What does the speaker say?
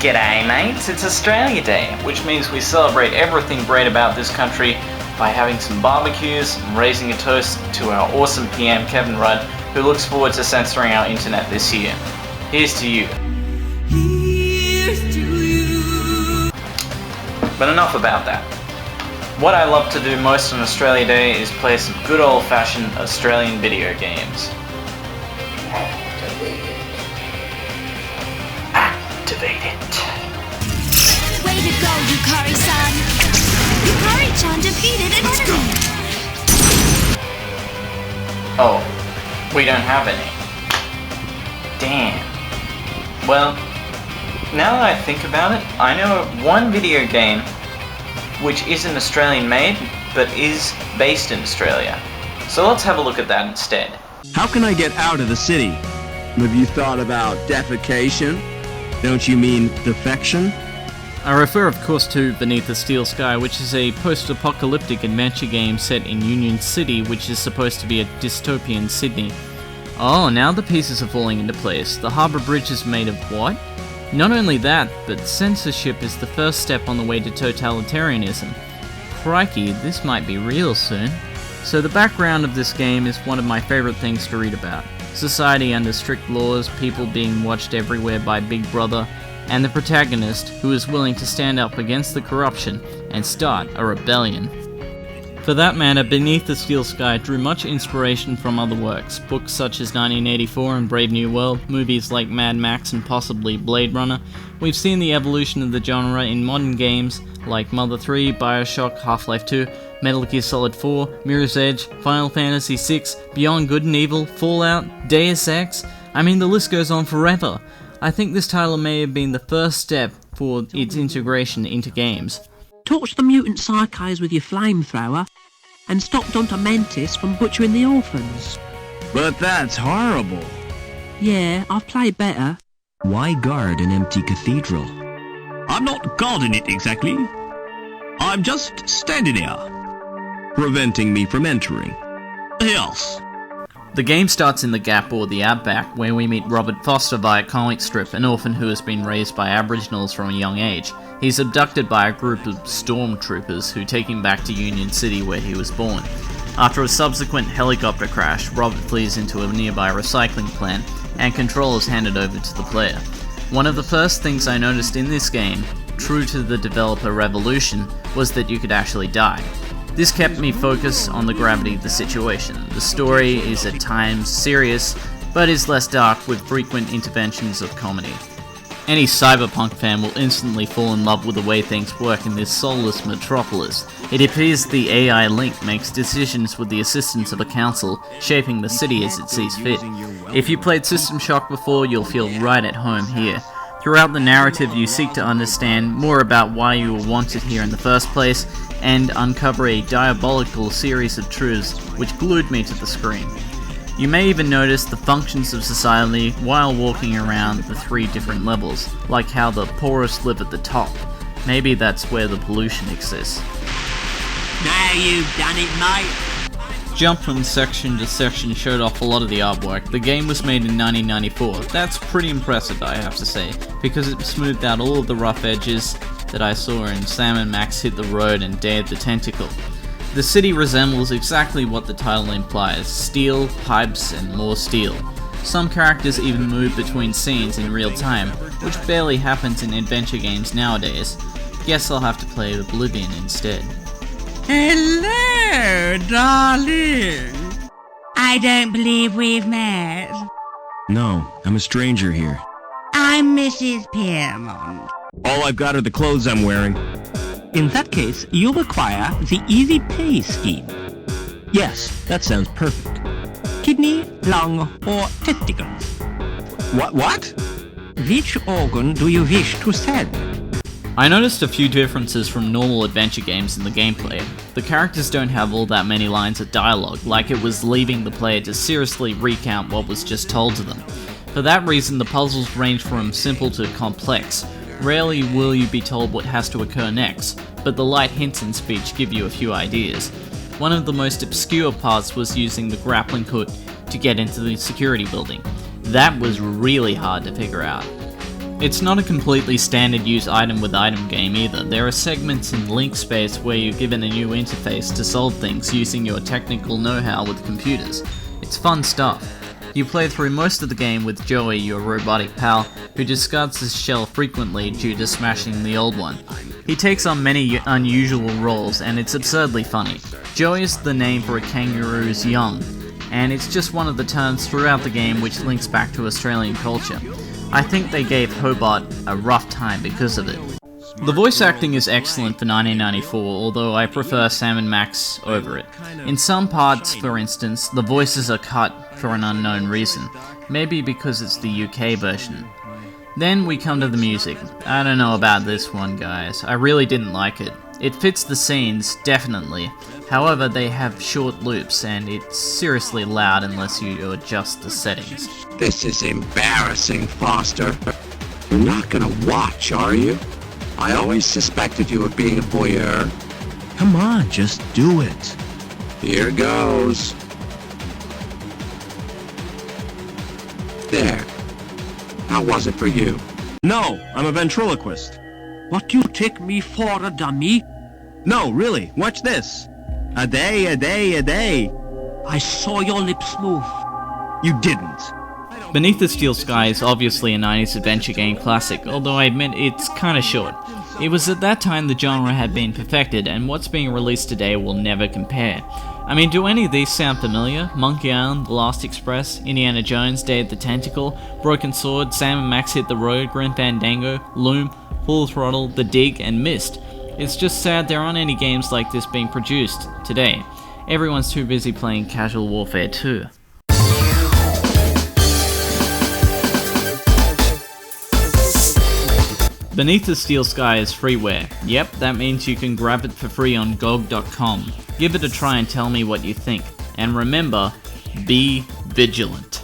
G'day mates, it's Australia Day, which means we celebrate everything great about this country by having some barbecues and raising a toast to our awesome PM Kevin Rudd, who looks forward to censoring our internet this year. Here's to you. Here's to you. But enough about that. What I love to do most on Australia Day is play some good old-fashioned Australian video games. Activate it. Way to go, Yukari-san! Yukari-chan defeated an enemy! Oh, we don't have any. Damn. Well, now that I think about it, I know one video game which isn't Australian made, but is based in Australia. So let's have a look at that instead. How can I get out of the city? Have you thought about defecation? Don't you mean defection? I refer of course to Beneath the Steel Sky, which is a post-apocalyptic adventure game set in Union City, which is supposed to be a dystopian Sydney. Oh, now the pieces are falling into place. The harbour bridge is made of what? Not only that, but censorship is the first step on the way to totalitarianism. Crikey, this might be real soon. So the background of this game is one of my favourite things to read about. Society under strict laws, people being watched everywhere by Big Brother, and the protagonist who is willing to stand up against the corruption and start a rebellion. For that matter, Beneath the Steel Sky drew much inspiration from other works, books such as 1984 and Brave New World, movies like Mad Max and possibly Blade Runner. We've seen the evolution of the genre in modern games like Mother 3, Bioshock, Half-Life 2, Metal Gear Solid 4, Mirror's Edge, Final Fantasy VI, Beyond Good and Evil, Fallout, Deus Ex. I mean, the list goes on forever. I think this title may have been the first step for its integration into games. Torch the mutant psychos with your flamethrower, and stop Dr. Mantis from butchering the orphans. But that's horrible. Yeah, I've played better. Why guard an empty cathedral? I'm not guarding it exactly. I'm just standing here. Preventing me from entering. Yes. The game starts in the Gap or the Outback, where we meet Robert Foster via comic strip, an orphan who has been raised by Aboriginals from a young age. He's abducted by a group of stormtroopers who take him back to Union City where he was born. After a subsequent helicopter crash, Robert flees into a nearby recycling plant, and control is handed over to the player. One of the first things I noticed in this game, true to the developer revolution, was that you could actually die. This kept me focused on the gravity of the situation. The story is at times serious, but is less dark with frequent interventions of comedy. Any cyberpunk fan will instantly fall in love with the way things work in this soulless metropolis. It appears the AI Link makes decisions with the assistance of a council, shaping the city as it sees fit. If you played System Shock before, you'll feel right at home here. Throughout the narrative, you seek to understand more about why you were wanted here in the first place, and uncover a diabolical series of truths which glued me to the screen. You may even notice the functions of society while walking around the 3 different levels, like how the poorest live at the top. Maybe that's where the pollution exists. Now you've done it, mate. Jump from section to section showed off a lot of the artwork. The game was made in 1994. That's pretty impressive, I have to say, because it smoothed out all of the rough edges that I saw in Sam & Max Hit the Road and Day of the Tentacle. The city resembles exactly what the title implies: steel, pipes, and more steel. Some characters even move between scenes in real time, which barely happens in adventure games nowadays. Guess I'll have to play Oblivion instead. Hello, darling. I don't believe we've met. No, I'm a stranger here. I'm Mrs. Piermont. All I've got are the clothes I'm wearing. In that case, you'll require the Easy Pay scheme. Yes, that sounds perfect. Kidney, lung, or testicles. What? Which organ do you wish to sell? I noticed a few differences from normal adventure games in the gameplay. The characters don't have all that many lines of dialogue, like it was leaving the player to seriously recount what was just told to them. For that reason, the puzzles range from simple to complex. Rarely will you be told what has to occur next, but the light hints in speech give you a few ideas. One of the most obscure parts was using the grappling hook to get into the security building. That was really hard to figure out. It's not a completely standard use item with item game either. There are segments in Link Space where you're given a new interface to solve things using your technical know-how with computers. It's fun stuff. You play through most of the game with Joey, your robotic pal, who discards his shell frequently due to smashing the old one. He takes on many unusual roles, and it's absurdly funny. Joey is the name for a kangaroo's young, and it's just one of the terms throughout the game which links back to Australian culture. I think they gave Hobart a rough time because of it. The voice acting is excellent for 1994, although I prefer Sam and Max over it. In some parts, for instance, the voices are cut for an unknown reason, maybe because it's the UK version. Then we come to the music. I don't know about this one, guys. I really didn't like it. It fits the scenes, definitely. However, they have short loops, and it's seriously loud unless you adjust the settings. This is embarrassing, Foster. You're not gonna watch, are you? I always suspected you of being a voyeur. Come on, just do it. Here goes. There. How was it for you? No, I'm a ventriloquist. What do you take me for, a dummy? No, really, watch this. A day, a day, a day. I saw your lips move. You didn't. Beneath the Steel Sky is obviously a 90s adventure game classic, although I admit it's kinda short. It was at that time the genre had been perfected, and what's being released today will never compare. I mean, do any of these sound familiar? Monkey Island, The Last Express, Indiana Jones, Day at the Tentacle, Broken Sword, Sam and Max Hit the Road, Grim Fandango, Loom, Full Throttle, The Dig, and Myst. It's just sad there aren't any games like this being produced today. Everyone's too busy playing Casual Warfare 2. Beneath the Steel Sky is freeware. Yep, that means you can grab it for free on GOG.com. Give it a try and tell me what you think. And remember, be vigilant.